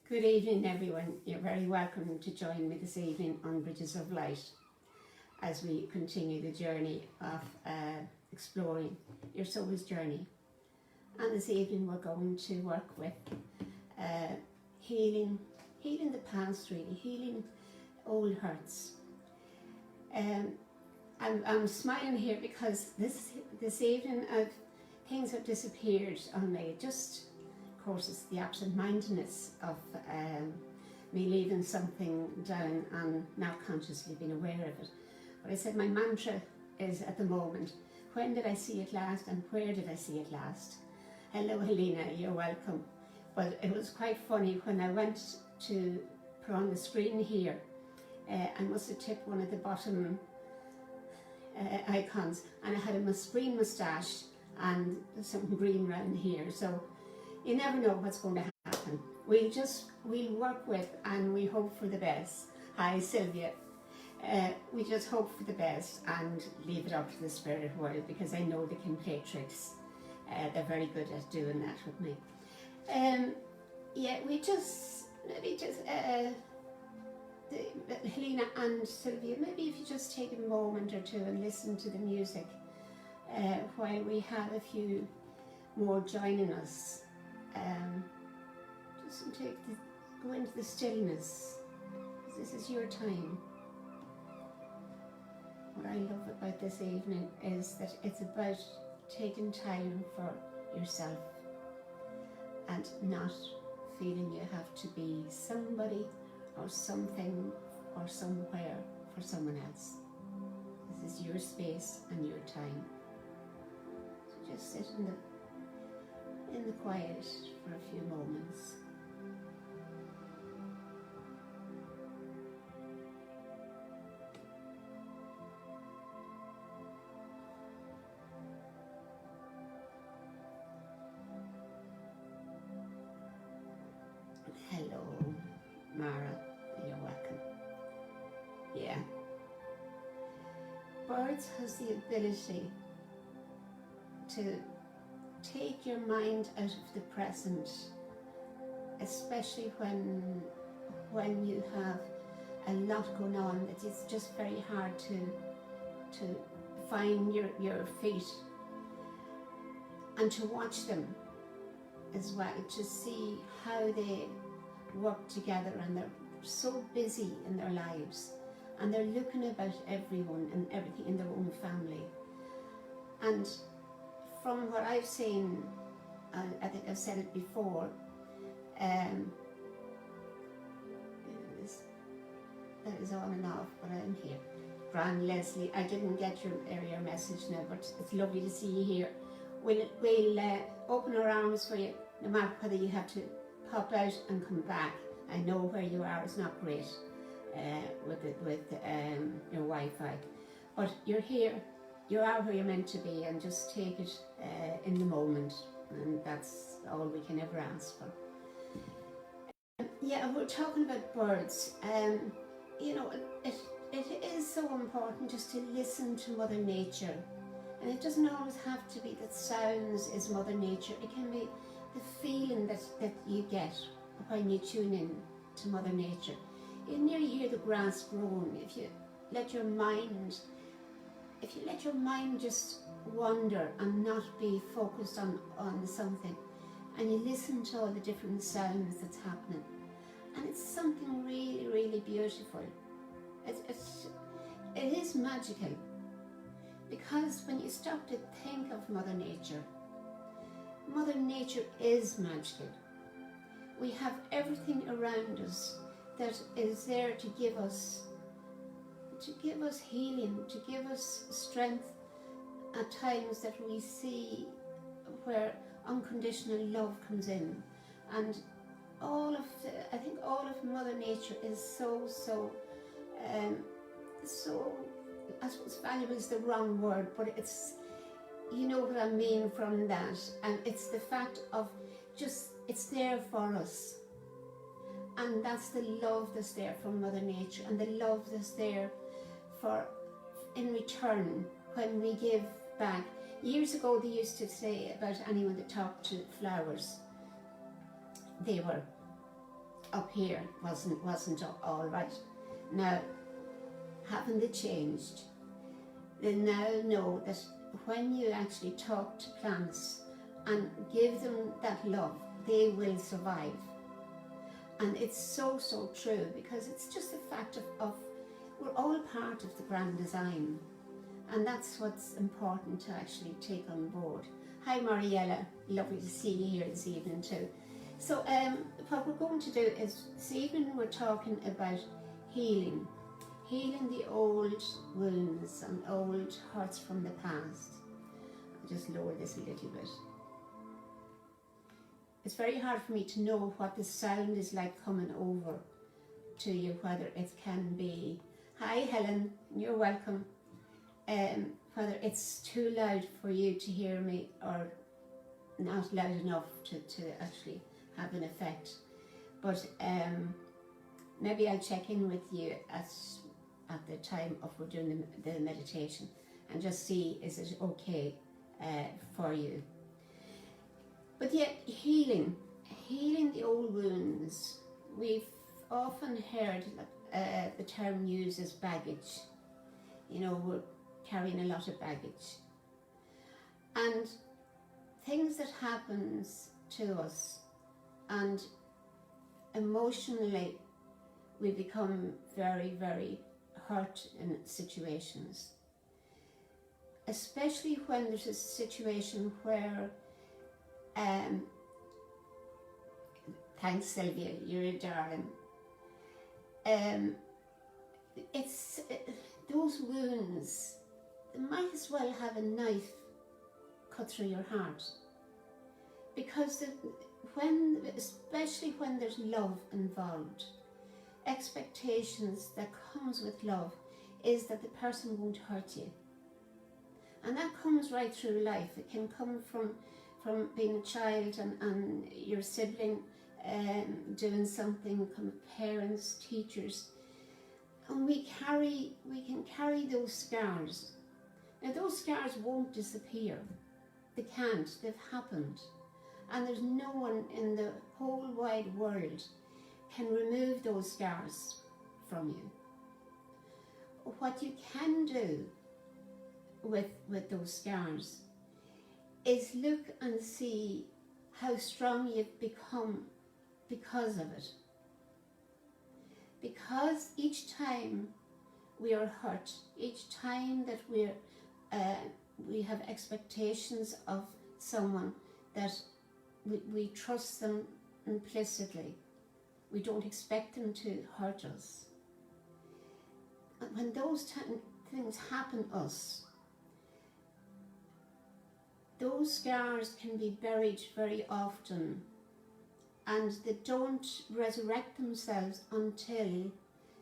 Good evening, everyone. You're very welcome to join me this evening on Bridges of Light as we continue the journey of exploring your soul's journey. And this evening we're going to work with healing the past, really, healing old hurts. I'm smiling here because this evening things have disappeared on me. Of course, it's the absent-mindedness of me leaving something down and not consciously being aware of it. But I said my mantra is at the moment, when did I see it last and where did I see it last? Hello Helena, you're welcome. But it was quite funny when I went to put on the screen here, I must have tipped one of the bottom icons, and I had a green moustache and something green around here. So you never know what's going to happen. We'll work with and we hope for the best. Hi Sylvia. We just hope for the best and leave it up to the spirit world, because I know they can play tricks. They're very good at doing that with me. Helena and Sylvia, maybe if you just take a moment or two and listen to the music while we have a few more joining us. Just go into the stillness. This is your time. What I love about this evening is that it's about taking time for yourself and not feeling you have to be somebody or something or somewhere for someone else. This is your space and your time. So just sit in the quiet for a few moments. Hello, Mara, you're welcome. Yeah. Birds has the ability to take your mind out of the present, especially when you have a lot going on. It's just very hard to find your feet, and to watch them as well, to see how they work together, and they're so busy in their lives and they're looking about everyone and everything in their own family. And from what I've seen, I think I've said it before, that is on and off, but I'm here. Grand Leslie, I didn't get your earlier message now, but it's lovely to see you here. We'll open our arms for you, no matter whether you have to pop out and come back. I know where you are, it's not great with your Wi-Fi, but you're here. You are where you're meant to be, and just take it in the moment, and that's all we can ever ask for. Yeah, we're talking about birds. You know, it is so important just to listen to Mother Nature, and it doesn't always have to be that sounds is Mother Nature. It can be the feeling that you get when you tune in to Mother Nature. You nearly hear the grass growing. If you let your mind just wander and not be focused on something, and you listen to all the different sounds that's happening, and it's something really, really beautiful. It is magical, because when you stop to think of Mother Nature is magical. We have everything around us that is there to give us healing, to give us strength at times that we see where unconditional love comes in. And I think all of Mother Nature is so I suppose valuable is the wrong word, but it's, you know what I mean from that. And it's the fact of just, it's there for us. And that's the love that's there from Mother Nature, and the love that's there for in return when we give back. Years ago they used to say about anyone that talked to flowers, they were up here wasn't all right. Now, haven't they changed? They now know that when you actually talk to plants and give them that love, they will survive. And it's so true, because it's just the fact of we're all part of the grand design, and that's what's important to actually take on board. Hi Mariella, lovely to see you here this evening too. So what we're going to do is, this evening we're talking about healing the old wounds and old hurts from the past. I'll just lower this a little bit. It's very hard for me to know what the sound is like coming over to you, whether it can be, hi Helen, you're welcome, whether it's too loud for you to hear me or not loud enough to actually have an effect. But maybe I'll check in with you at the time of we're doing the meditation and just see, is it okay for you. But yet, healing the old wounds. We've often heard the term used as baggage. You know, we're carrying a lot of baggage. And things that happens to us, and emotionally we become very, very hurt in situations. Especially when there's a situation where thanks Sylvia, you're a darling. It's those wounds, they might as well have a knife cut through your heart, because especially when there's love involved, expectations that comes with love is that the person won't hurt you, and that comes right through life. It can come from being a child and your sibling doing something, parents, teachers, and we can carry those scars. Now those scars won't disappear. They can't. They've happened, and there's no one in the whole wide world can remove those scars from you. What you can do with those scars is look and see how strong you've become because of it. Because each time we are hurt, each time that we have expectations of someone, that we trust them implicitly, we don't expect them to hurt us. And when those things happen to us, those scars can be buried very often, and they don't resurrect themselves until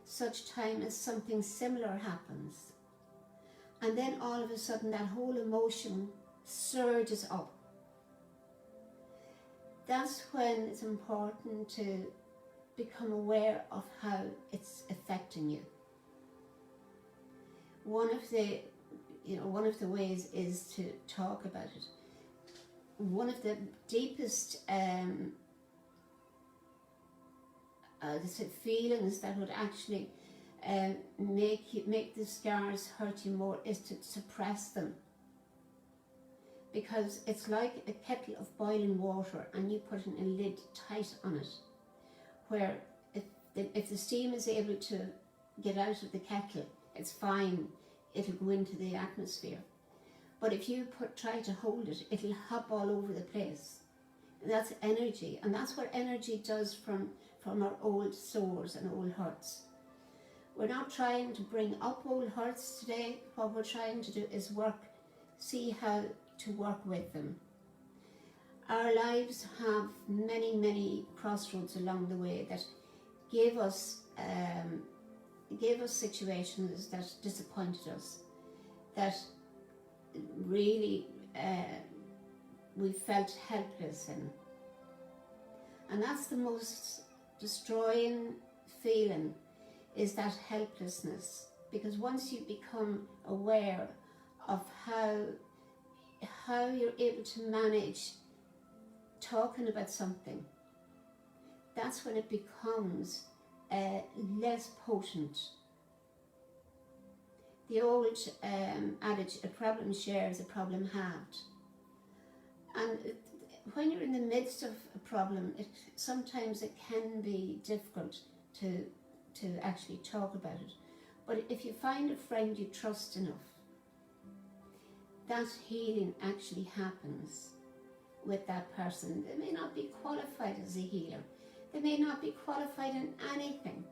such time as something similar happens. And then all of a sudden that whole emotion surges up. That's when it's important to become aware of how it's affecting you. One of the ways is to talk about it. One of the deepest feelings that would actually make the scars hurt you more is to suppress them. Because it's like a kettle of boiling water and you put a lid tight on it, where if the steam is able to get out of the kettle, it's fine, it'll go into the atmosphere. But if you try to hold it, it'll hop all over the place. That's energy, and that's what energy does from our old sores and old hurts. We're not trying to bring up old hurts today. What we're trying to do is see how to work with them. Our lives have many, many crossroads along the way that gave us situations that disappointed us, that really we felt helpless in. And that's the most destroying feeling, is that helplessness. Because once you become aware of how you're able to manage talking about something, that's when it becomes less potent. The old adage, a problem shared is a problem halved. And when you're in the midst of a problem, sometimes it can be difficult to actually talk about it. But if you find a friend you trust enough, that healing actually happens with that person. They may not be qualified as a healer. They may not be qualified in anything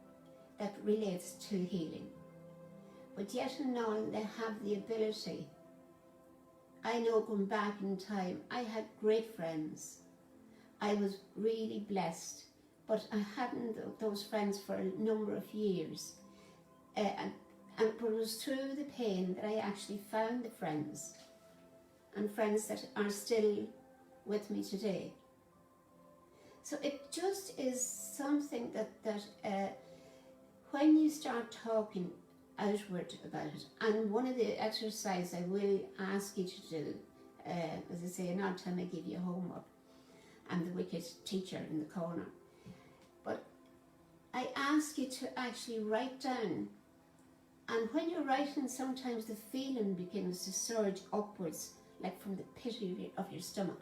that relates to healing. But yet and all, they have the ability. I know going back in time, I had great friends. I was really blessed, but I hadn't those friends for a number of years. But it was through the pain that I actually found the friends, and friends that are still with me today. So it just is something that when you start talking outward about it, and one of the exercises I will ask you to do, as I say, another time I give you homework, I'm the wicked teacher in the corner, but I ask you to actually write down, and when you're writing, sometimes the feeling begins to surge upwards, like from the pit of your stomach.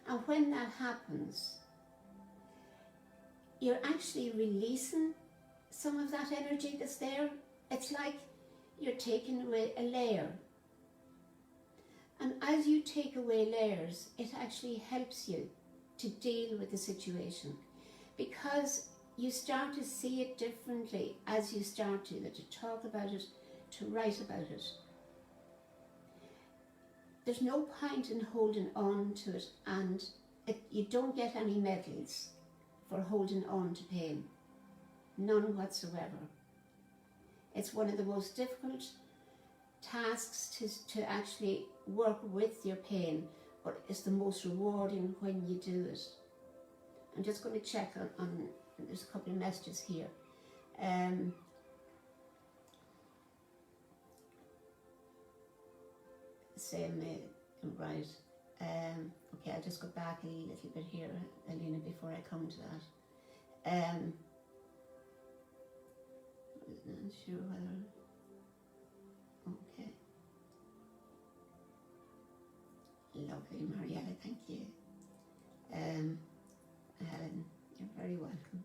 And when that happens, you're actually releasing some of that energy that's there. It's like you're taking away a layer. And as you take away layers, it actually helps you to deal with the situation, because you start to see it differently as you start to talk about it, to write about it. There's no point in holding on to it, and you don't get any medals for holding on to pain. None whatsoever. It's one of the most difficult tasks to actually work with your pain, but it's the most rewarding when you do it. I'm just going to check on there's a couple of messages here. Same, right. Okay, I'll just go back a little bit here, Alina, before I come to that. I'm not sure whether... Okay. Lovely, Mariella, thank you. Helen, you're very welcome.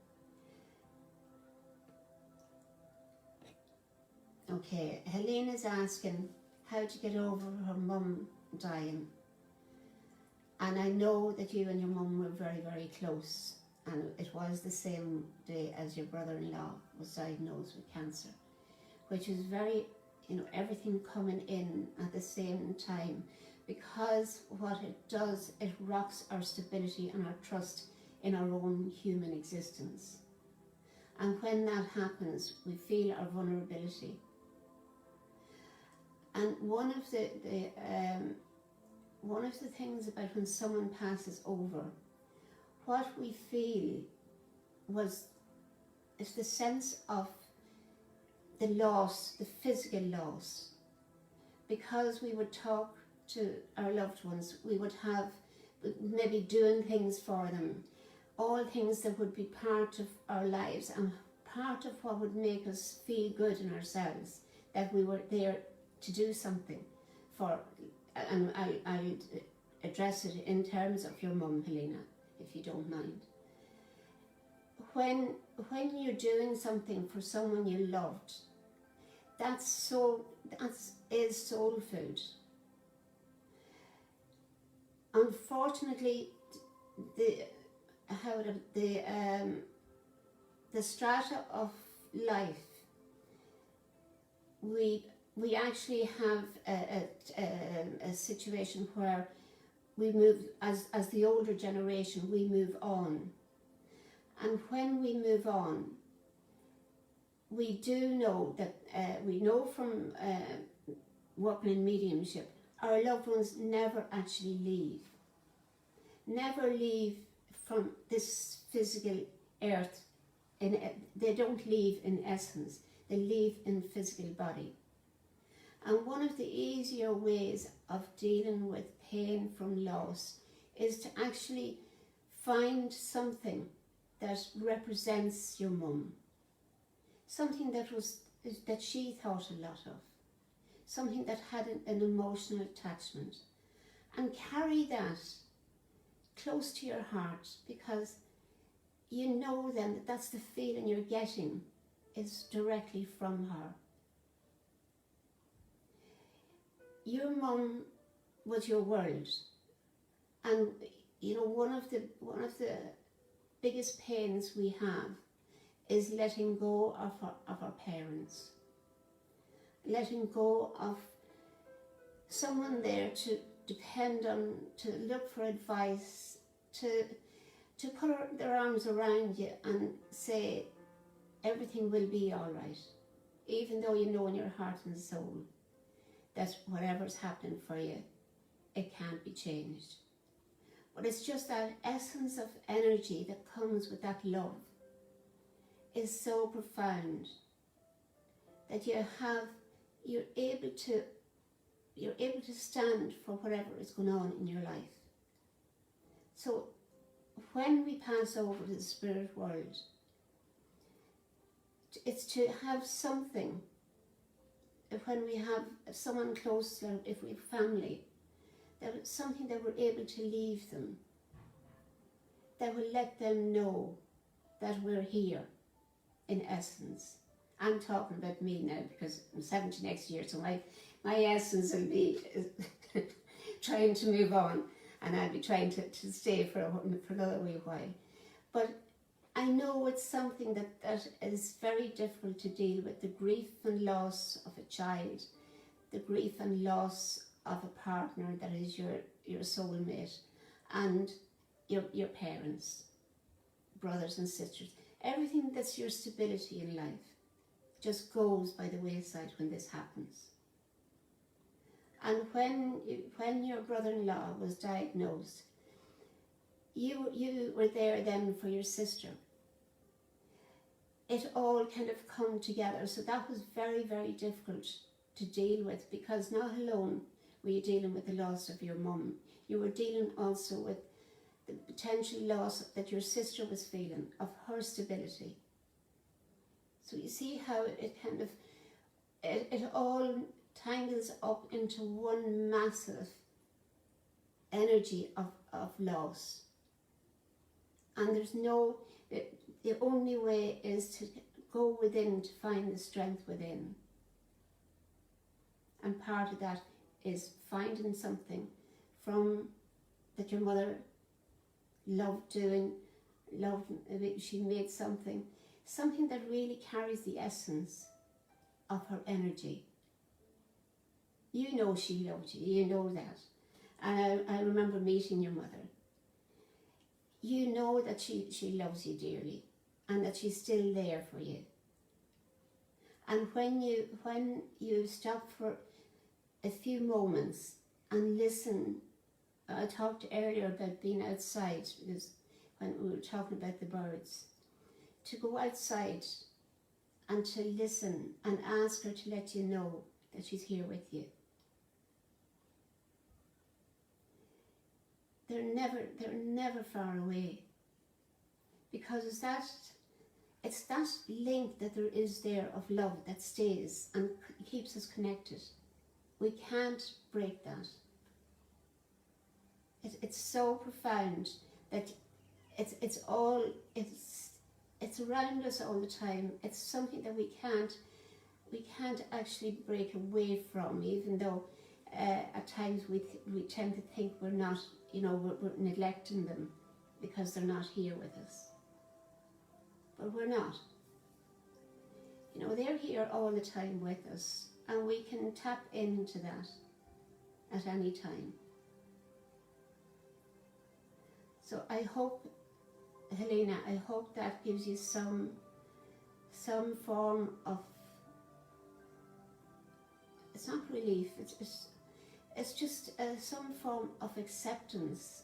Okay, Helene is asking how to get over her mum dying. And I know that you and your mum were very, very close. And it was the same day as your brother-in-law was diagnosed with cancer, which is very, everything coming in at the same time, because what it does, it rocks our stability and our trust in our own human existence. And when that happens, we feel our vulnerability. And one of the things about when someone passes over, what we feel is the sense of the loss, the physical loss. Because we would talk to our loved ones, we would have maybe doing things for them, all things that would be part of our lives and part of what would make us feel good in ourselves, that we were there to do something for. And I'll address it in terms of your mum, Helena, if you don't mind. When you're doing something for someone you loved, that is soul food. Unfortunately, the strata of life, we actually have a situation where we move, as the older generation, we move on. And when we move on, we do know that, we know from working in mediumship, our loved ones never actually leave. Never leave from this physical earth. They don't leave in essence, they leave in physical body. And one of the easier ways of dealing with pain from loss is to actually find something that represents your mum, something that she thought a lot of, something that had an emotional attachment, and carry that close to your heart, because you know then that that's the feeling you're getting is directly from her. Your mum was your world, and you know one of the biggest pains we have is letting go of our parents, letting go of someone there to depend on, to look for advice, to put their arms around you and say everything will be all right, even though you know in your heart and soul that whatever's happening for you, it can't be changed. But it's just that essence of energy that comes with that love is so profound that you're able to stand for whatever is going on in your life. So when we pass over to the spirit world, it's to have something. When we have someone close, if we have family, that it's something that we're able to leave them, that will let them know that we're here, in essence. I'm talking about me now because I'm 70 next year, so my essence will be trying to move on, and I'll be trying to stay for another wee while. But I know it's something that is very difficult to deal with, the grief and loss of a child, the grief and loss of a partner that is your soulmate, and your parents, brothers and sisters. Everything that's your stability in life just goes by the wayside when this happens. And when your brother-in-law was diagnosed, you were there then for your sister. It all kind of come together, so that was very, very difficult to deal with, because not alone were you dealing with the loss of your mum, you were dealing also with the potential loss that your sister was feeling of her stability. So you see how it kind of, it all tangles up into one massive energy of loss. And there's no, the only way is to go within to find the strength within. And part of that is finding something from that your mother loved doing, she made something that really carries the essence of her energy. You know she loved you, you know that. And I remember meeting your mother. You know that she loves you dearly, and that she's still there for you. And when you stop for a few moments and listen, I talked earlier about being outside, because when we were talking about the birds, to go outside and to listen and ask her to let you know that she's here with you. They're never far away, because it's that link that there is there of love that stays and keeps us connected. We can't break that. It's so profound that it's around us all the time. It's something that we can't actually break away from, even though at times we tend to think we're not, we're neglecting them because they're not here with us. But we're not. They're here all the time with us, and we can tap into that at any time. So I hope, Helena, that gives you some form of, it's not relief, it's just some form of acceptance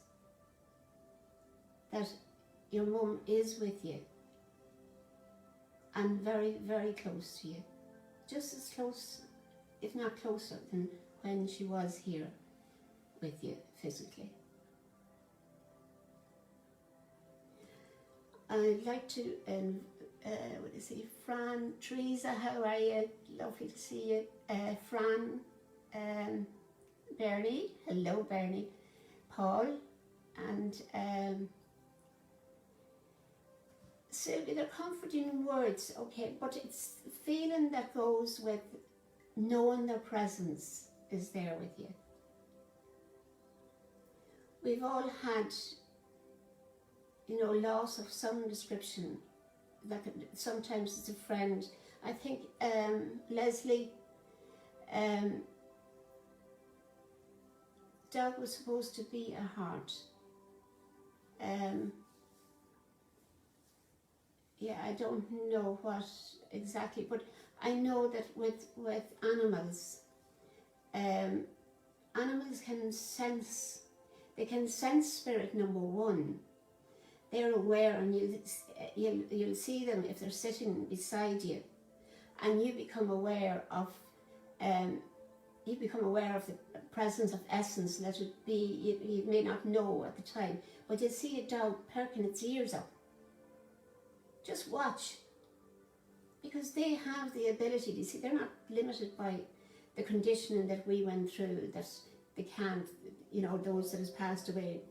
that your mum is with you and very, very close to you. Just as close, if not closer, than when she was here with you physically. I'd like to, what do you say, Fran, Teresa, how are you? Lovely to see you. Fran, Bernie, hello Bernie, Paul, and Sylvia, they're comforting words, okay, but it's the feeling that goes with knowing their presence is there with you. We've all had, loss of some description. Like sometimes it's a friend. I think Leslie, dog was supposed to be a heart. Yeah, I don't know what exactly, but I know that with animals, animals can sense. They can sense spirit, number one. They're aware, and you'll see them if they're sitting beside you, and you become aware of the presence of essence. Let it be. You may not know at the time, but you see a dog perking its ears up. Just watch, because they have the ability. You see, they're not limited by the conditioning that we went through. That they can't, those that has passed away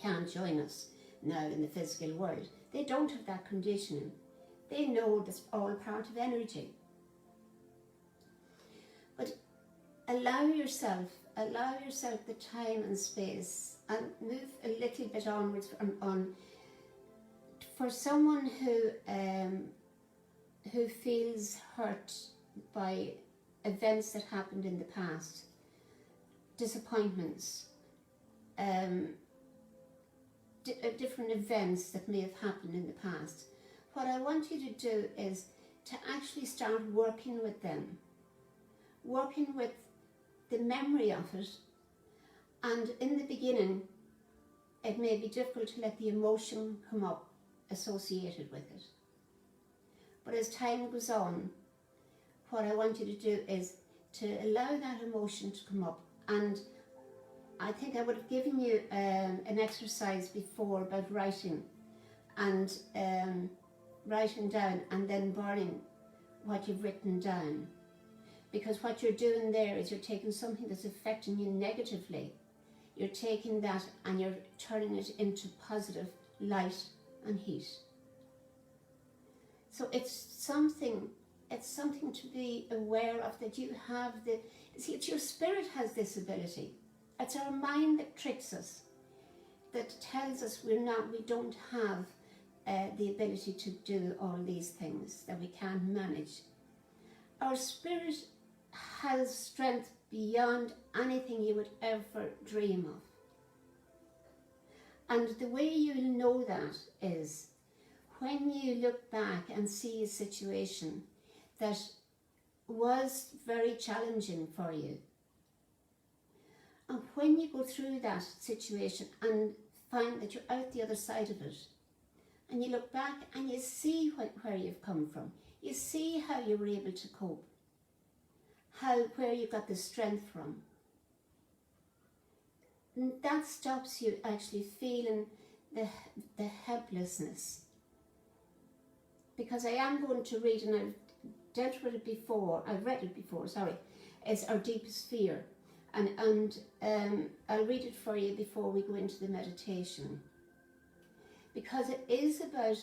can't join us now in the physical world. They don't have that conditioning. They know that's all part of energy. But allow yourself the time and space, and move a little bit onwards on for someone who feels hurt by events that happened in the past, disappointments, different events that may have happened in the past. What I want you to do is to actually start working with them, working with the memory of it. And in the beginning, it may be difficult to let the emotion come up associated with it. But as time goes on, what I want you to do is to allow that emotion to come up. And I think I would have given you an exercise before about writing, and writing down and then burning what you've written down. Because what you're doing there is you're taking something that's affecting you negatively, you're taking that and you're turning it into positive light and heat. So it's something to be aware of, that you have see, it's your spirit has this ability. It's our mind that tricks us, that tells us we don't have the ability to do all these things, that we can't manage. Our spirit has strength beyond anything you would ever dream of. And the way you'll know that is when you look back and see a situation that was very challenging for you. And when you go through that situation and find that you're out the other side of it, and you look back and you see where you've come from, you see how you were able to cope, where you got the strength from, and that stops you actually feeling the helplessness. Because I am going to read, and I've dealt with it before, I've read it before, sorry, it's Our Deepest Fear. And I'll read it for you before we go into the meditation. Because it is about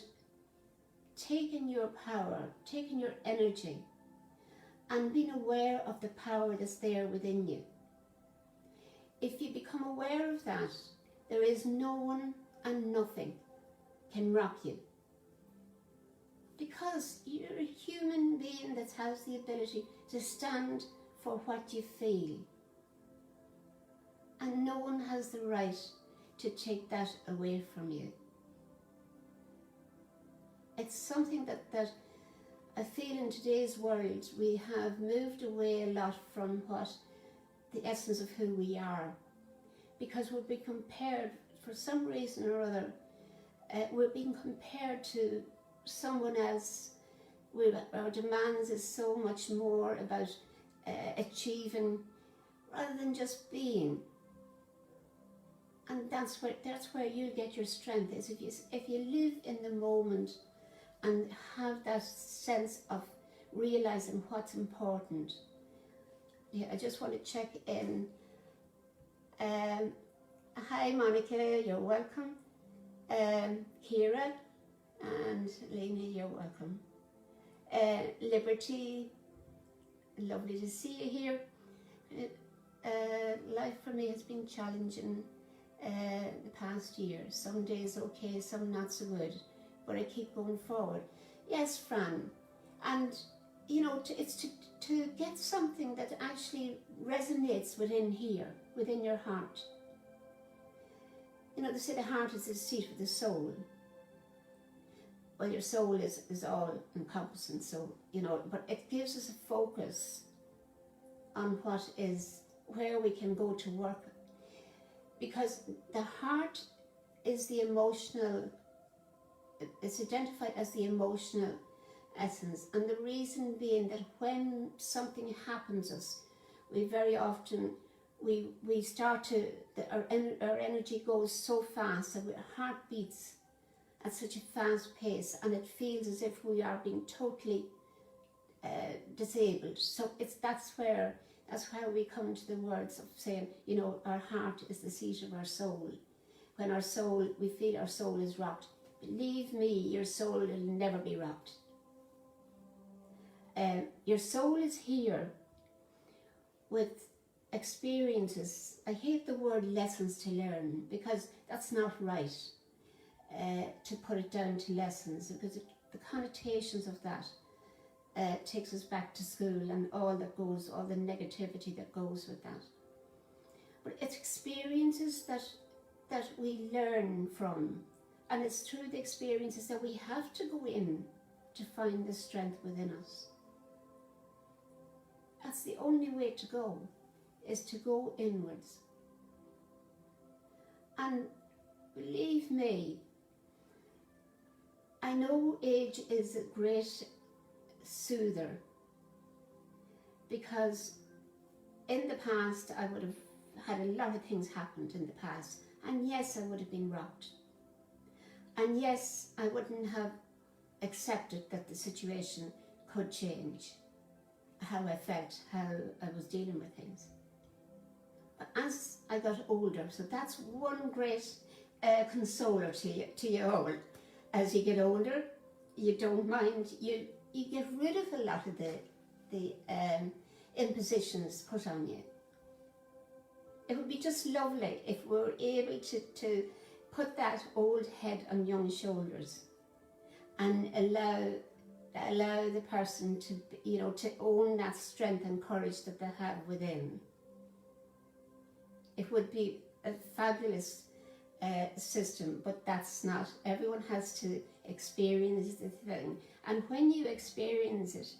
taking your power, taking your energy, and being aware of the power that's there within you. If you become aware of that, there is no one and nothing can rock you. Because you're a human being that has the ability to stand for what you feel. And no one has the right to take that away from you. It's something that I feel in today's world we have moved away a lot from what the essence of who we are. Because we're being compared, for some reason or other, we're being compared to someone else. Our demands is so much more about achieving rather than just being. And that's where you get your strength, is if you live in the moment and have that sense of realizing what's important. Yeah, I just want to check in. Hi Monica, you're welcome. Kira and Lena, you're welcome. Liberty, lovely to see you here. Life for me has been challenging the past year. Some days okay, some not so good, but I keep going forward. Yes, Fran, and you know, it's to get something that actually resonates within here, within your heart. You know, they say the heart is the seat of the soul. Well, your soul is all encompassing, so, you know, but it gives us a focus on where we can go to work. Because the heart is the emotional, it's identified as the emotional essence. And the reason being that when something happens to us, we very often, we start to, our energy goes so fast and our heart beats at such a fast pace, and it feels as if we are being totally disabled. So that's how we come to the words of saying, you know, our heart is the seat of our soul. When we feel our soul is rocked, believe me, your soul will never be rocked. Your soul is here with experiences. I hate the word lessons to learn, because that's not right. To put it down to lessons, because the connotations of that takes us back to school and all the negativity that goes with that. But it's experiences that we learn from, and it's through the experiences that we have to go in to find the strength within us. That's the only way to go, is to go inwards. And believe me, I know age is a great soother, because in the past I would have had a lot of things happened in the past, and yes, I would have been rocked, and yes, I wouldn't have accepted that the situation could change, how I felt, how I was dealing with things. But as I got older, so that's one great consoler to you all. As you get older, you don't mind, you get rid of a lot of the impositions put on you. It would be just lovely if we were able to put that old head on young shoulders and allow the person to, you know, to own that strength and courage that they have within. It would be a fabulous system, but that's not. Everyone has to experience the thing, and when you experience it,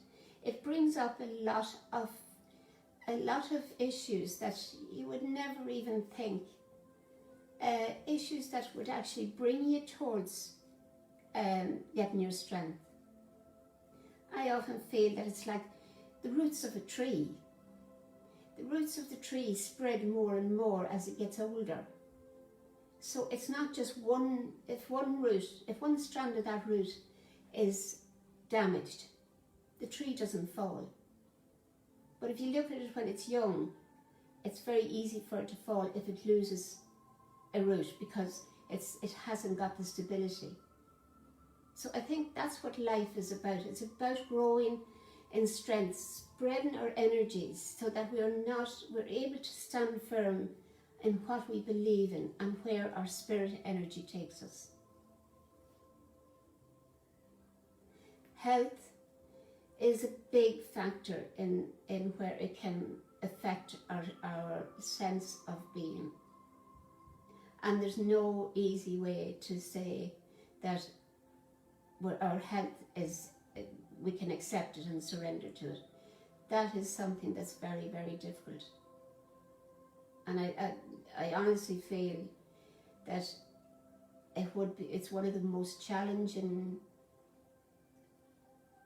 it brings up a lot of issues that you would never even think. Issues that would actually bring you towards getting your strength. I often feel that it's like the roots of a tree. The roots of the tree spread more and more as it gets older. So it's not just if one strand of that root is damaged, the tree doesn't fall. But if you look at it when it's young, it's very easy for it to fall if it loses a root, because it hasn't got the stability. So I think that's what life is about. It's about growing in strength, spreading our energies so that we're able to stand firm in what we believe in and where our spirit energy takes us. Health is a big factor in where it can affect our sense of being. And there's no easy way to say that our health is, we can accept it and surrender to it. That is something that's very, very difficult. And I honestly feel that it's one of the most challenging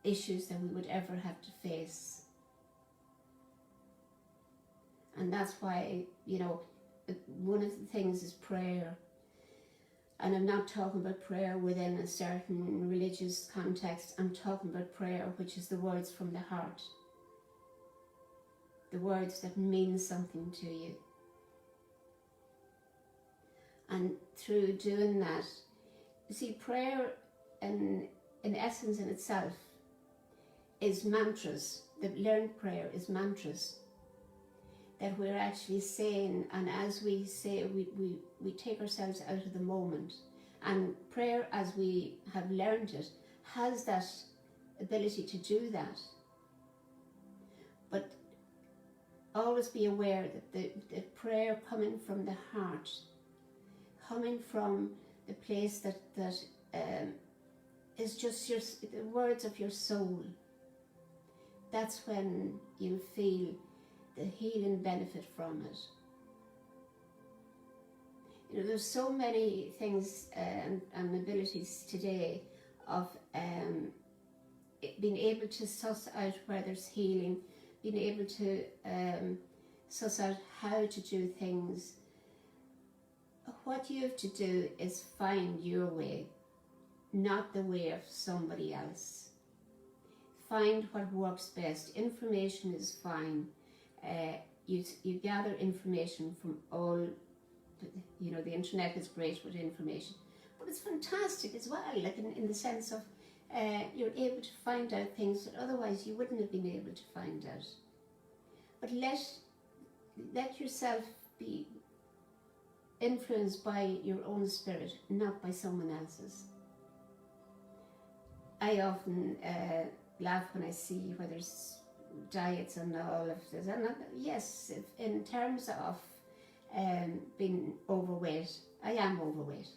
issues that we would ever have to face. And that's why, you know, one of the things is prayer. And I'm not talking about prayer within a certain religious context. I'm talking about prayer, which is the words from the heart. The words that mean something to you. And through doing that, you see, prayer in essence in itself is mantras. The learned prayer is mantras that we're actually saying, and as we say, we take ourselves out of the moment. And prayer, as we have learned it, has that ability to do that. But always be aware that the prayer coming from the heart, coming from the place that is just the words of your soul, that's when you feel the healing benefit from it. You know, there's so many things and abilities today of being able to suss out where there's healing, being able to suss out how to do things. What you have to do is find your way, not the way of somebody else. Find what works best. Information is fine. You gather information from all, you know, the internet is great with information, but it's fantastic as well, like in the sense of you're able to find out things that otherwise you wouldn't have been able to find out. But let yourself be influenced by your own spirit, not by someone else's. I often laugh when I see where there's diets and all of this, and yes, in terms of being overweight, I am overweight,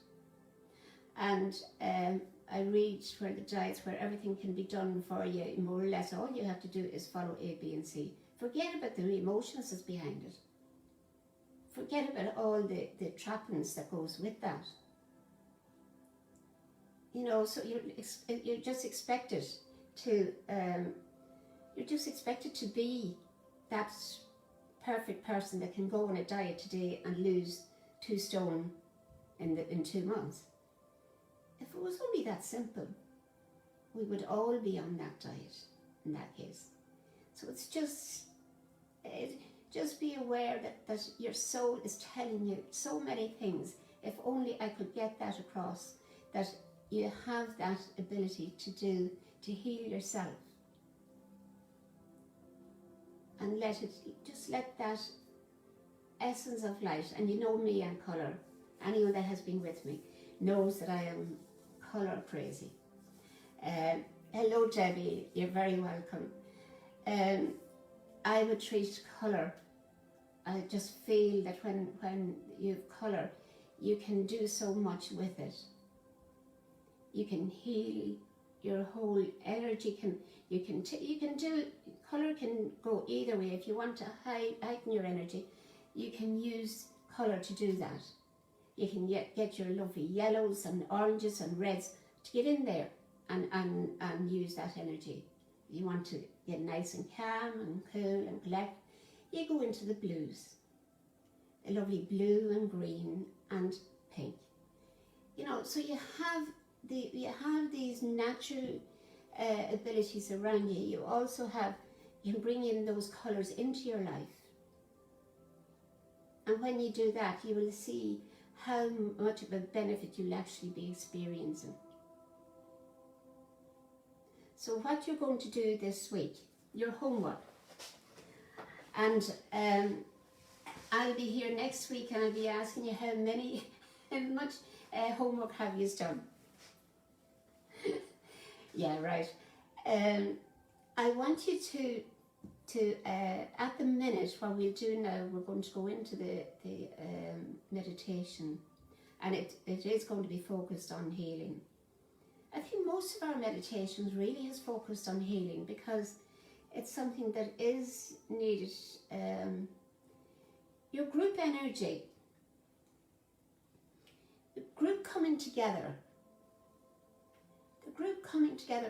and I read where the diets where everything can be done for you, more or less all you have to do is follow A, B and C. Forget about the emotions that's behind it. Forget about all the trappings that goes with that. You know, so you're just expected to be that perfect person that can go on a diet today and lose 2 stone in 2 months. If it was only that simple, we would all be on that diet in that case. So it's just be aware that your soul is telling you so many things. If only I could get that across, that you have that ability to heal yourself. And let that essence of light, and you know me and colour, anyone that has been with me knows that I am colour crazy. Hello Debbie, you're very welcome. I would treat colour, I just feel that when you have colour, you can do so much with it. You can heal your whole energy. You can do, colour can go either way. If you want to heighten your energy, you can use colour to do that. You can get your lovely yellows and oranges and reds to get in there and use that energy. You want to get nice and calm and cool and collect, you go into the blues. A lovely blue and green and pink. You know, so you have these natural abilities around you. You also you can bring in those colours into your life. And when you do that, you will see how much of a benefit you'll actually be experiencing. So what you're going to do this week, your homework. And I'll be here next week and I'll be asking you how much homework have you done? Yeah, right. I want you to at the minute, what we'll do now, we're going to go into the meditation, and it is going to be focused on healing. I think most of our meditations really has focused on healing because it's something that is needed. Your group energy, the group coming together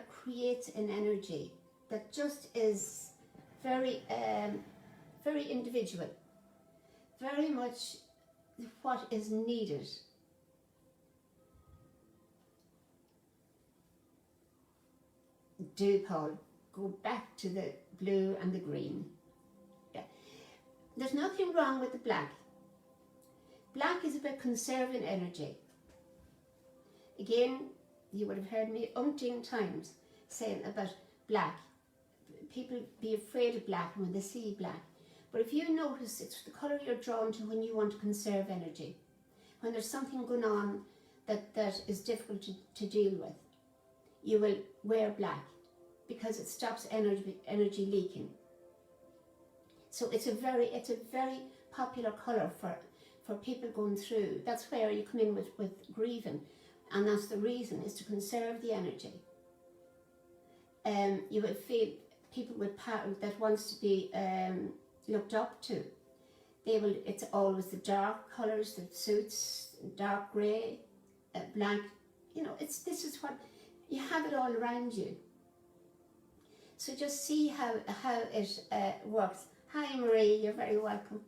creates an energy that just is very, very individual, very much what is needed. Do, Paul, go back to the blue and the green. Yeah. There's nothing wrong with the black. Black is about conserving energy. Again, you would have heard me umpteen times saying about black. People be afraid of black when they see black. But if you notice, it's the colour you're drawn to when you want to conserve energy. When there's something going on that is difficult to deal with, you will wear black because it stops energy leaking. So it's a very popular colour for people going through. That's where you come in with grieving, and that's the reason, is to conserve the energy. You will feel people with that wants to be looked up to. It's always the dark colours that suits, dark grey, black. You know, this is what you have it all around you. So just see how it works. Hi Marie, you're very welcome.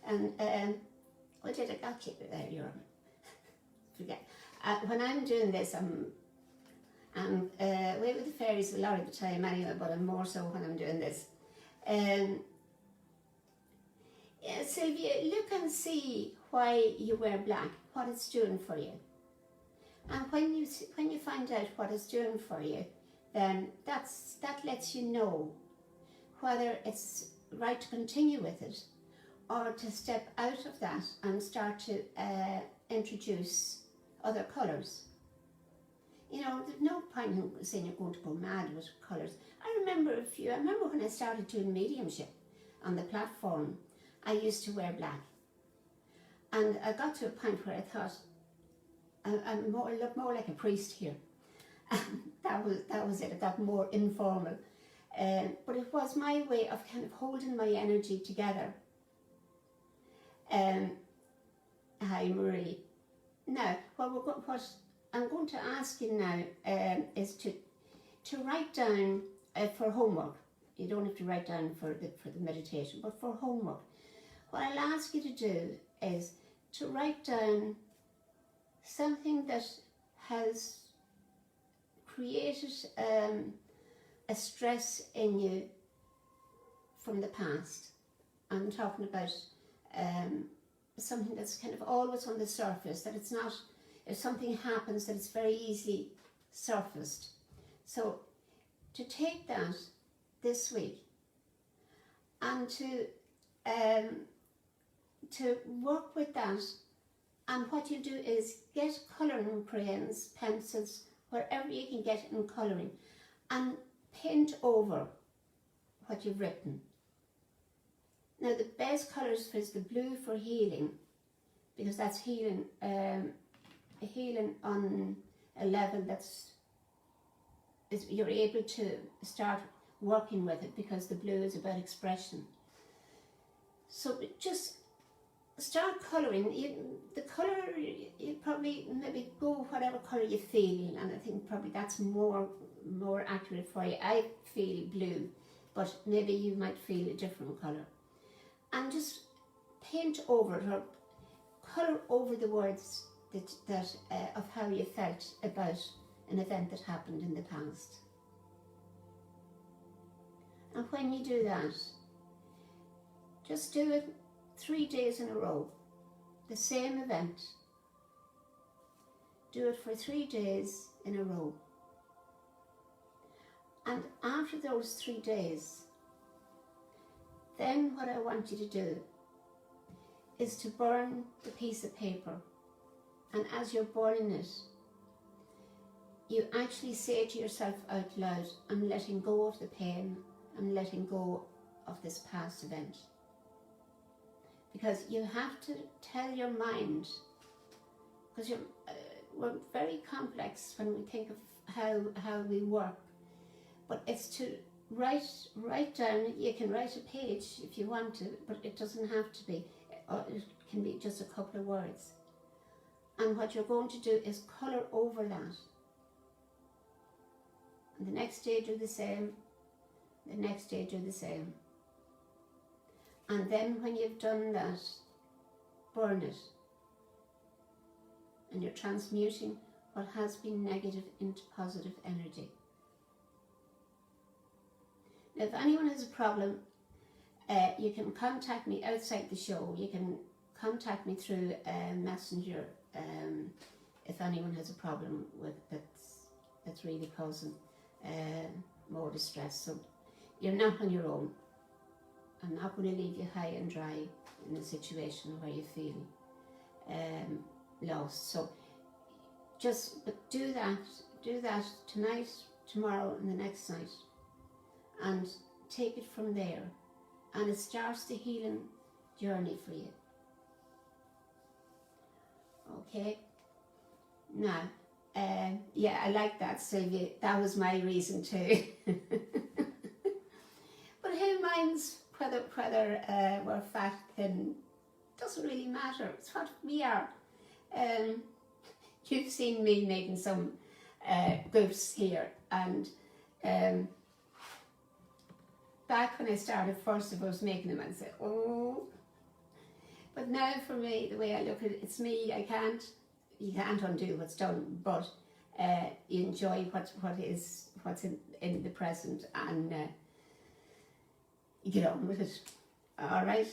And what did I got you there? You're forget. When I'm doing this, I'm away with the fairies a lot of the time anyway, but I'm more so when I'm doing this. Yeah, Sylvia, look and see why you wear black, what it's doing for you. And when you find out what it's doing for you, then that lets you know whether it's right to continue with it or to step out of that and start to introduce other colours. You know, there's no point in saying you're going to go mad with colours. I remember when I started doing mediumship on the platform, I used to wear black. And I got to a point where I thought, I look more like a priest here. that was it. It got more informal. But it was my way of kind of holding my energy together. Hi Marie. Now, what I'm going to ask you now is to write down for homework. You don't have to write down for the meditation, but for homework. What I'll ask you to do is to write down something that has created a stress in you from the past. I'm talking about something that's kind of always on the surface, that it's not, if something happens, that it's very easily surfaced. So to take that this week and to work with that, and what you do is get colouring crayons, pencils, wherever you can get in colouring, and paint over what you've written. Now the best colours is the blue for healing, because that's healing on a level you're able to start working with it, because the blue is about expression. So just start colouring. The colour, you probably maybe go whatever colour you feel, and I think probably that's more accurate for you. I feel blue, but maybe you might feel a different colour. And just paint over it, or colour over the words that of how you felt about an event that happened in the past. And when you do that, just do it 3 days in a row, the same event. Do it for 3 days in a row. And after those 3 days, then what I want you to do is to burn the piece of paper. And as you're burning it, you actually say to yourself out loud, I'm letting go of the pain, I'm letting go of this past event. Because you have to tell your mind, because we're very complex when we think of how we work, but it's to write down. You can write a page if you want to, but it doesn't have to be, or it can be just a couple of words. And what you're going to do is colour over that. And the next day do the same, the next day do the same. And then when you've done that, burn it. and you're transmuting what has been negative into positive energy. Now, if anyone has a problem, you can contact me outside the show. You can contact me through Messenger if anyone has a problem with that's really causing more distress. So you're not on your own. I'm not going to leave you high and dry in a situation where you feel lost. So but do that tonight, tomorrow and the next night, and take it from there, and it starts the healing journey for you. Okay, now yeah, I like that, Sylvia. That was my reason too. But who minds whether we're fat, thin? Doesn't really matter. It's what we are. You've seen me making some goofs here, and back when I started, first of all, I was making them, and say, oh. But now for me, the way I look at it, it's me. You can't undo what's done, but you enjoy what's in the present, and you get on with it. All right.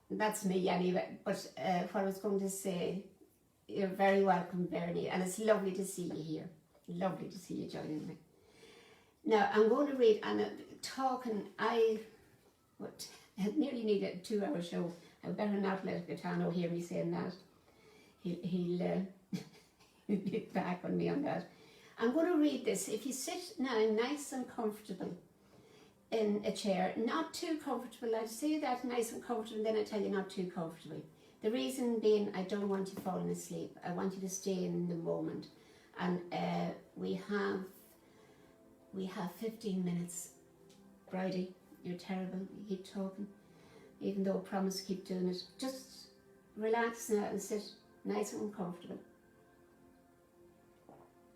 That's me anyway. But what I was going to say, you're very welcome, Bernie, and it's lovely to see you here. Lovely to see you joining me. Now I'm going to read, and talking. I nearly need a 2-hour show. I better not let Gaetano hear me saying that. He'll get back on me on that. I'm going to read this. If you sit now nice and comfortable in a chair, not too comfortable. I say that nice and comfortable, and then I tell you not too comfortable. The reason being, I don't want you falling asleep. I want you to stay in the moment. And we have 15 minutes. Bridie, you're terrible. You keep talking, even though I promise to keep doing it. Just relax now and sit nice and comfortable.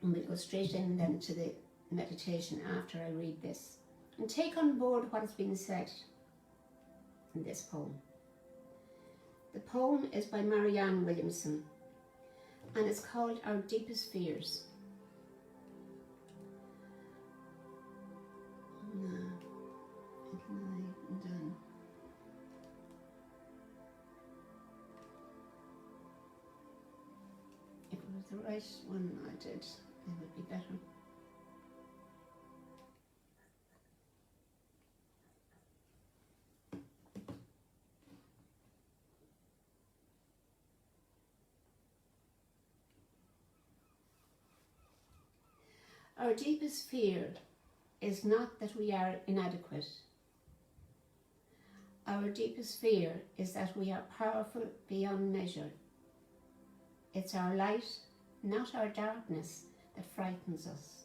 And we'll go straight in then to the meditation after I read this. And take on board what has been said in this poem. The poem is by Marianne Williamson, and it's called Our Deepest Fears. Now, I'm done. If it was the right one I did, it would be better. Our deepest fear is not that we are inadequate. Our deepest fear is that we are powerful beyond measure. It's our light, not our darkness, that frightens us.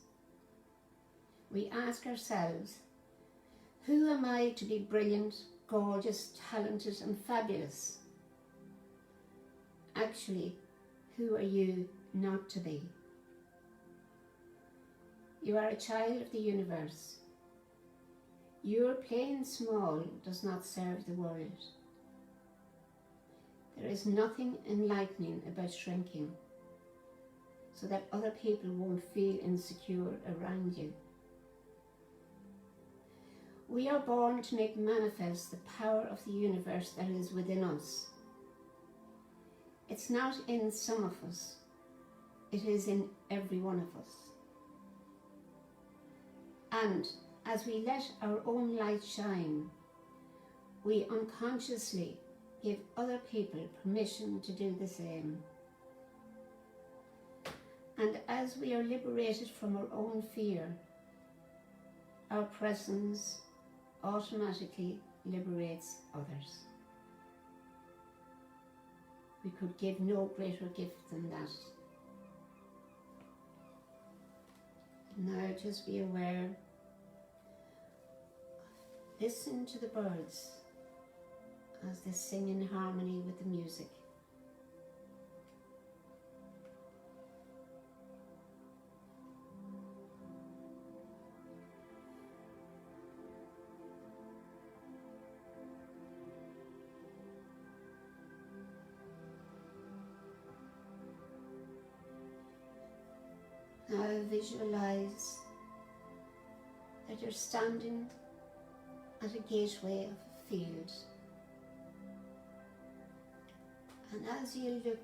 We ask ourselves, who am I to be brilliant, gorgeous, talented and fabulous? Actually, who are you not to be? You are a child of the universe. Your playing small does not serve the world. There is nothing enlightening about shrinking, so that other people won't feel insecure around you. We are born to make manifest the power of the universe that is within us. It's not in some of us, it is in every one of us. And as we let our own light shine, we unconsciously give other people permission to do the same. And as we are liberated from our own fear, our presence automatically liberates others. We could give no greater gift than that. Now just be aware. Listen to the birds as they sing in harmony with the music. Now visualize that you're standing at a gateway of a field. And as you look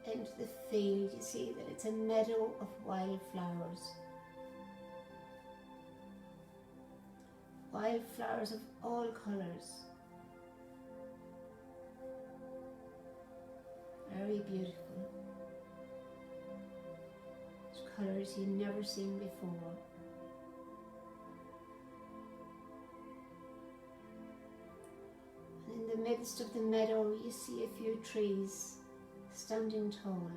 into the field, you see that it's a meadow of wildflowers. Wildflowers of all colours. Very beautiful. Colours you've never seen before. And in the midst of the meadow you see a few trees standing tall,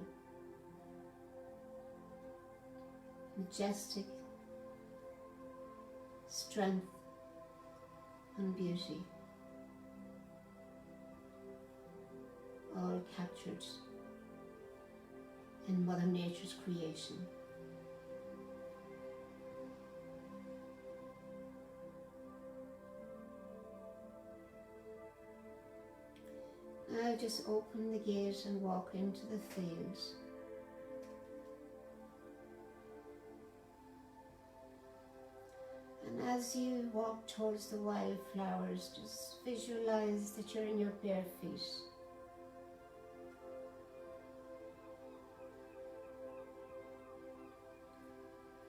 majestic, strength and beauty, all captured in Mother Nature's creation. Now just open the gate and walk into the field. And as you walk towards the wildflowers, just visualize that you're in your bare feet.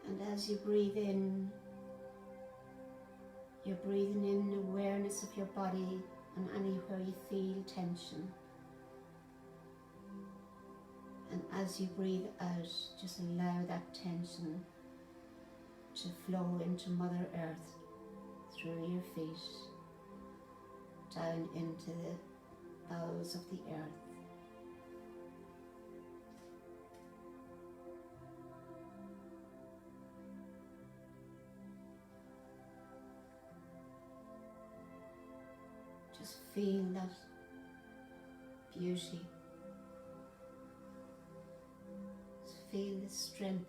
And as you breathe in, you're breathing in awareness of your body and anywhere you feel tension. And as you breathe out, just allow that tension to flow into Mother Earth through your feet, down into the bowels of the earth. Just feel that beauty. Just feel the strength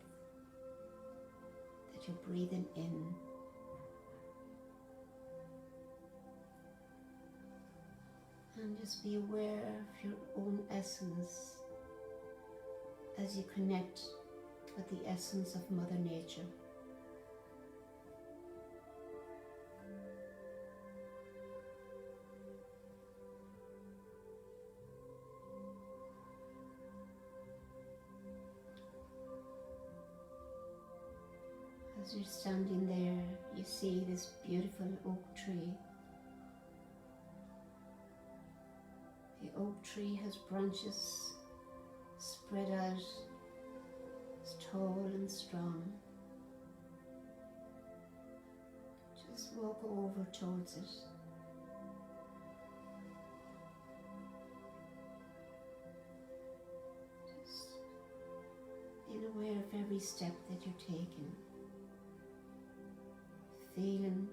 that you're breathing in. And just be aware of your own essence as you connect with the essence of Mother Nature. As you're standing there, you see this beautiful oak tree. The oak tree has branches spread out, it's tall and strong. Just walk over towards it. Just being aware of every step that you're taking. Feeling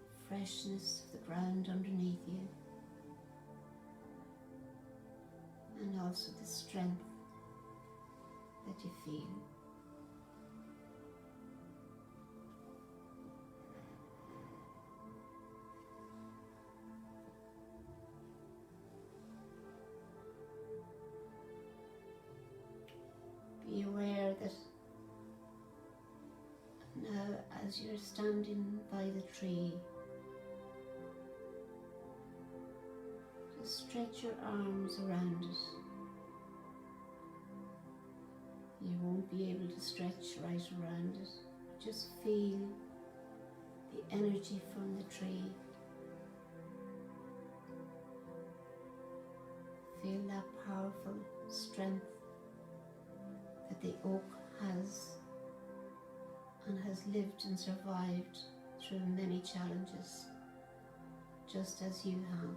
the freshness of the ground underneath you, and also the strength that you feel. Be aware that now, as you're standing by the tree, just stretch your arms around it. You won't be able to stretch right around it. Just feel the energy from the tree. Feel that powerful strength that the oak has, and has lived and survived through many challenges, just as you have.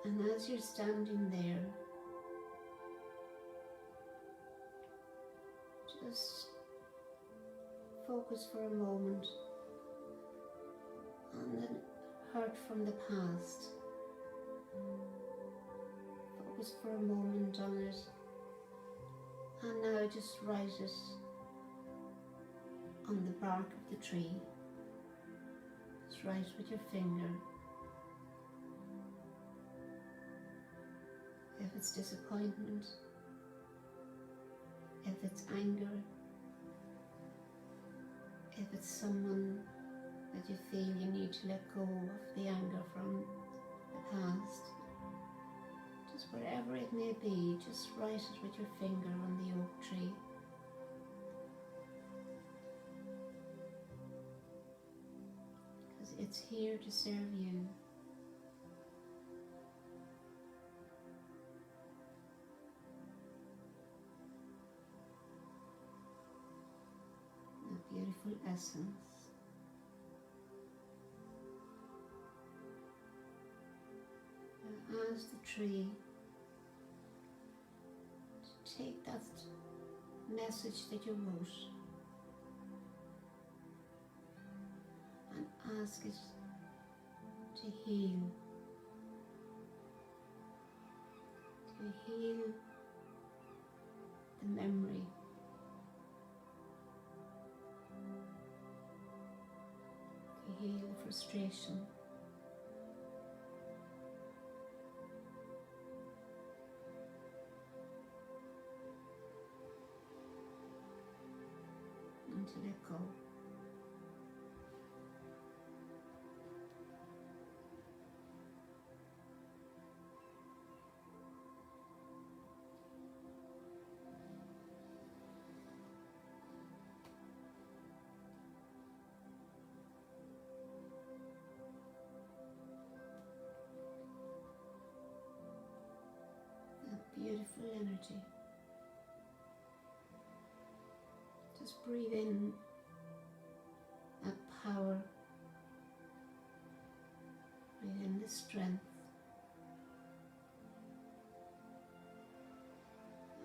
And as you're standing there, just focus for a moment on the hurt from the past. Focus for a moment on it, and now just write it on the bark of the tree. Just write with your finger. If it's disappointment, if it's anger, if it's someone that you feel you need to let go of the anger from the past, just whatever it may be, just write it with your finger on the oak tree. Because it's here to serve you. A beautiful essence. Ask the tree to take that message that you wrote and ask it to heal the memory, to heal the frustration. And to let go. That beautiful energy. Just breathe in that power, breathe in the strength,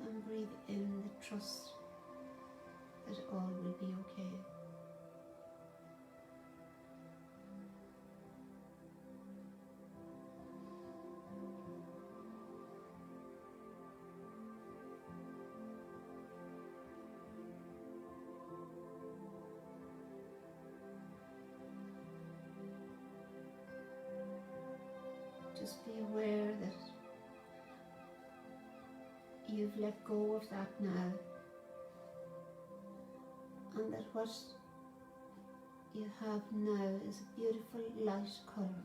and breathe in the trust that all will be okay. Just be aware that you've let go of that now, and that what you have now is a beautiful light colour.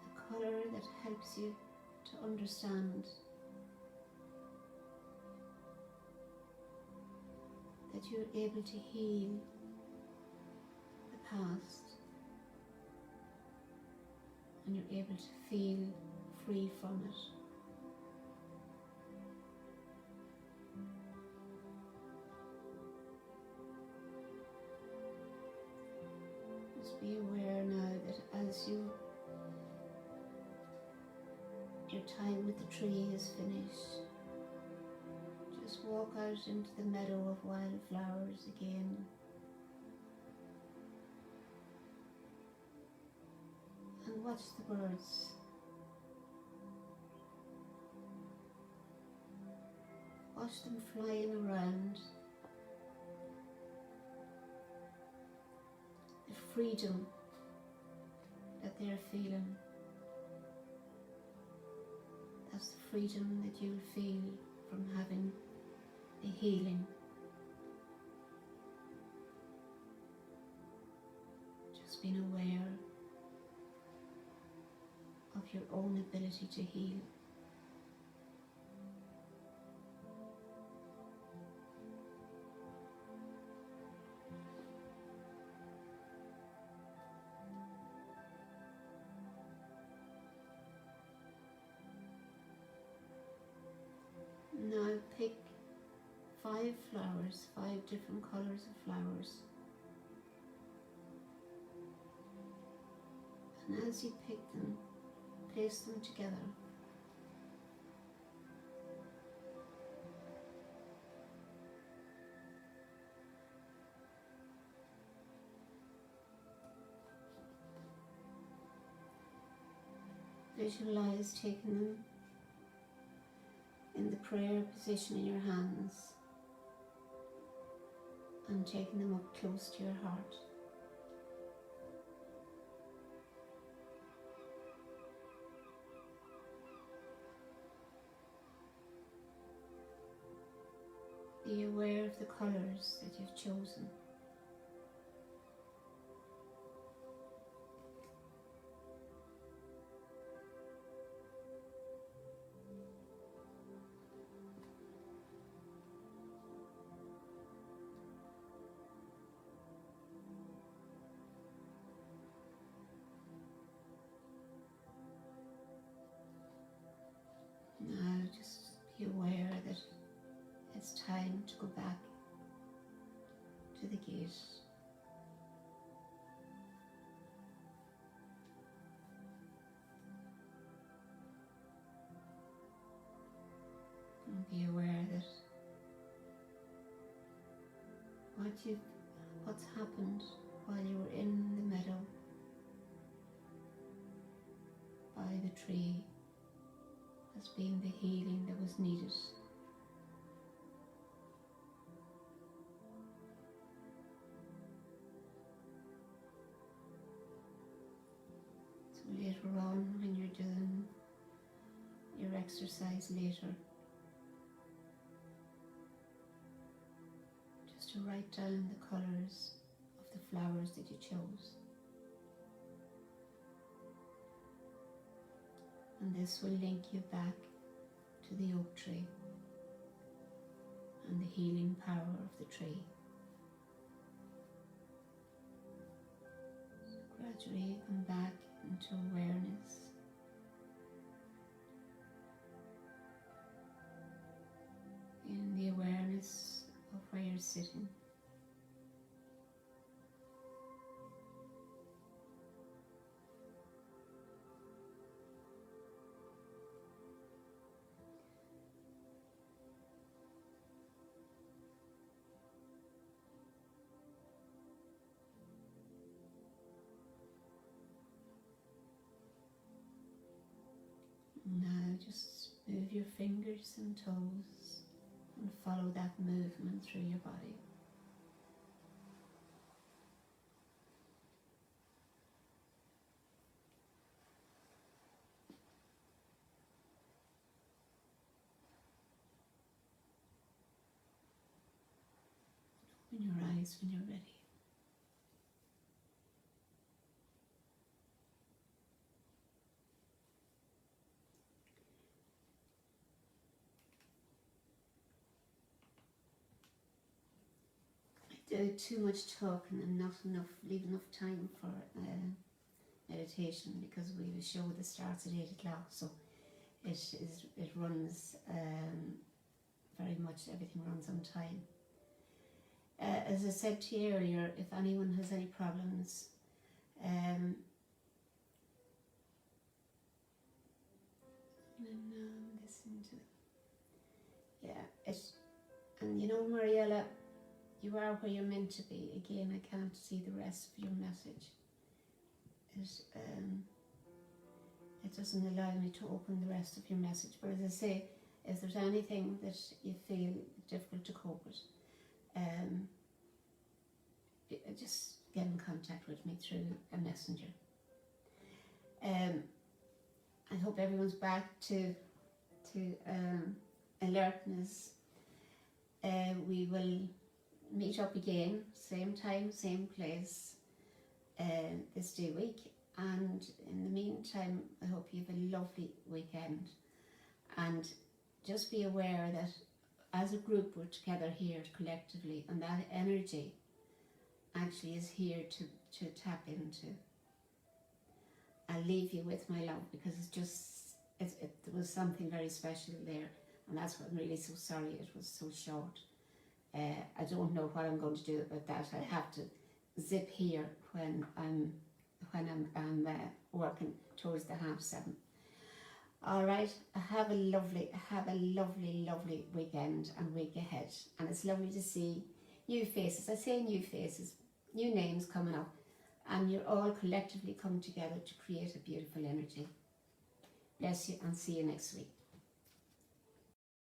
A colour that helps you to understand that you're able to heal past, and you're able to feel free from it. Just be aware now that as your time with the tree is finished, just walk out into the meadow of wildflowers again. And watch the birds. Watch them flying around. The freedom that they're feeling. That's the freedom that you'll feel from having the healing. Just being aware of your own ability to heal. Now pick 5 flowers, 5 different colours of flowers. And as you pick them, place them together. Visualize taking them in the prayer position in your hands and taking them up close to your heart. Be aware of the colours that you've chosen. Now just be aware that it's time to go back to the gate. And be aware that what's happened while you were in the meadow by the tree has been the healing that was needed. So later on, when you're doing your exercise later, just to write down the colours of the flowers that you chose. And this will link you back to the oak tree and the healing power of the tree. So gradually come back into awareness. In the awareness of where you're sitting. Now just move your fingers and toes and follow that movement through your body. Open your eyes when you're ready. Do too much talking and leave enough time for meditation, because we have a show that starts at 8 o'clock, so it runs very much, everything runs on time. As I said to you earlier, if anyone has any problems, listen to, and you know, Mariella, you are where you're meant to be. Again, I can't see the rest of your message. It doesn't allow me to open the rest of your message. But as I say, if there's anything that you feel difficult to cope with, just get in contact with me through a messenger. I hope everyone's back to alertness. We will meet up again, same time, same place, this day week. And in the meantime, I hope you have a lovely weekend. And just be aware that as a group, we're together here collectively, and that energy actually is here to tap into. I'll leave you with my love, because there was something very special there, and that's why I'm really so sorry it was so short. I don't know what I'm going to do about that. I have to zip here when I'm working towards the 7:30. All right, have a lovely weekend and week ahead. And it's lovely to see new faces. I say new faces, new names coming up, and you're all collectively come together to create a beautiful energy. Bless you, and see you next week.